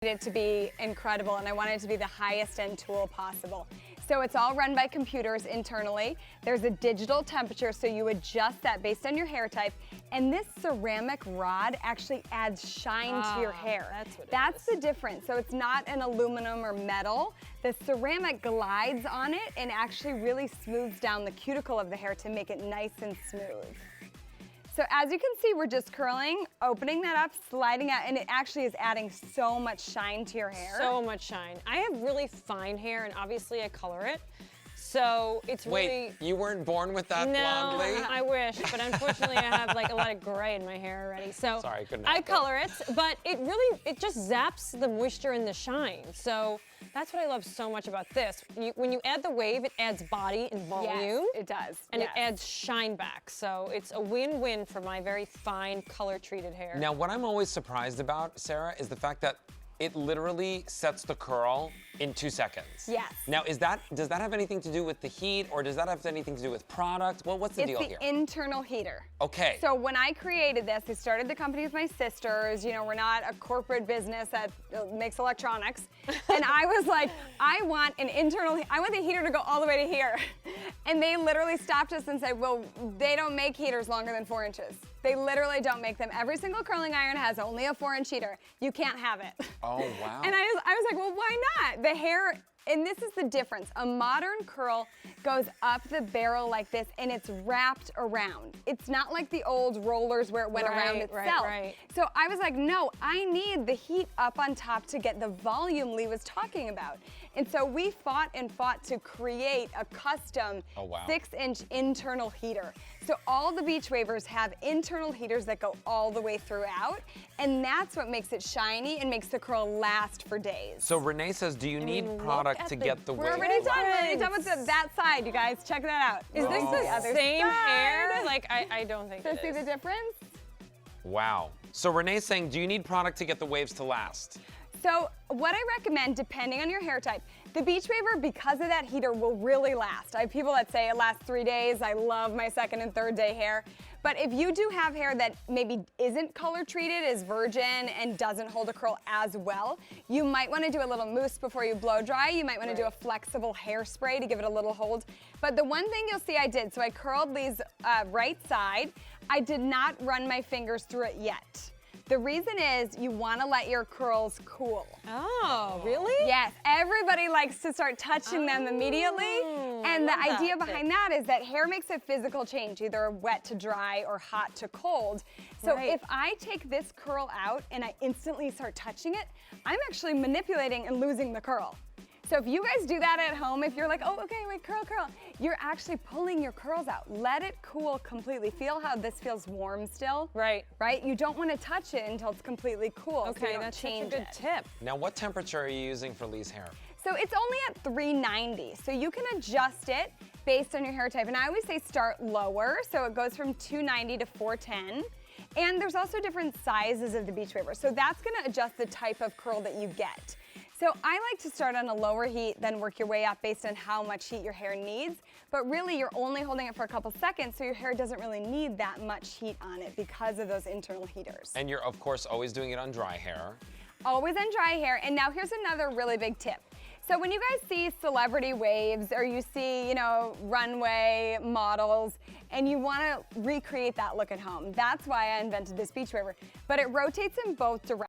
it to be incredible, and I wanted it to be the highest end tool possible. So it's all run by computers internally. There's a digital temperature, so you adjust that based on your hair type. And this ceramic rod actually adds shine to your hair. That's the difference. So it's not an aluminum or metal. The ceramic glides on it and actually really smooths down the cuticle of the hair to make it nice and smooth. So as you can see, we're just curling, opening that up, sliding out, and it actually is adding so much shine to your hair. So much shine. I have really fine hair, and obviously I color it. So it's really... Wait, you weren't born with that blondly? No, I wish, but unfortunately I have like a lot of gray in my hair already. So sorry, couldn't I color it, but it just zaps the moisture and the shine. So that's what I love so much about this. When you add the wave, it adds body and volume. Yes, it does. And it adds shine back. So it's a win-win for my very fine, color-treated hair. Now, what I'm always surprised about, Sarah, is the fact that it literally sets the curl in 2 seconds. Yes. Now, does that have anything to do with the heat, or does that have anything to do with product? Well, what's the deal here? It's the internal heater. Okay. So when I created this, I started the company with my sisters. You know, we're not a corporate business that makes electronics. And I was like, I want the heater to go all the way to here. And they literally stopped us and said, well, they don't make heaters longer than 4 inches. They literally don't make them. Every single curling iron has only a 4-inch heater. You can't have it. Oh, wow. And I was like, well, why not? The hair, and this is the difference. A modern curl goes up the barrel like this, and it's wrapped around. It's not like the old rollers where it went around itself. Right. So I was like, no, I need the heat up on top to get the volume Lee was talking about. And so we fought and fought to create a custom 6-inch internal heater. So all the Beachwavers have internal heaters that go all the way throughout, and that's what makes it shiny and makes the curl last for days. So Renee says, do you need product to get the wave? We're already done. We're already done with that side, you guys. Check that out. Is this the other same side? hair? Like, I don't think it is. See the difference? Wow. So Renee's saying, do you need product to get the waves to last? So what I recommend, depending on your hair type, the Beachwaver, because of that heater, will really last. I have people that say it lasts 3 days. I love my 2nd and 3rd day hair. But if you do have hair that maybe isn't color treated, is virgin, and doesn't hold a curl as well, you might want to do a little mousse before you blow dry. You might want to do a flexible hairspray to give it a little hold. But the one thing you'll see I did, so I curled Lee's right side. I did not run my fingers through it yet. The reason is you want to let your curls cool. Oh, really? Yes, everybody likes to start touching them immediately. And the idea behind that is that hair makes a physical change, either wet to dry or hot to cold. So if I take this curl out and I instantly start touching it, I'm actually manipulating and losing the curl. So if you guys do that at home, if you're like, oh, okay, wait, curl, you're actually pulling your curls out. Let it cool completely. Feel how this feels warm still. Right. Right? You don't want to touch it until it's completely cool. Okay, so you don't that's change such a good tip. Now, what temperature are you using for Lee's hair? So it's only at 390, so you can adjust it based on your hair type. And I always say start lower, so it goes from 290 to 410. And there's also different sizes of the Beachwaver, so that's gonna adjust the type of curl that you get. So I like to start on a lower heat, then work your way up based on how much heat your hair needs. But really, you're only holding it for a couple seconds, so your hair doesn't really need that much heat on it because of those internal heaters. And you're, of course, always doing it on dry hair. Always on dry hair. And now here's another really big tip. So when you guys see celebrity waves or you see, you know, runway models and you want to recreate that look at home, that's why I invented this Beachwaver. But it rotates in both directions.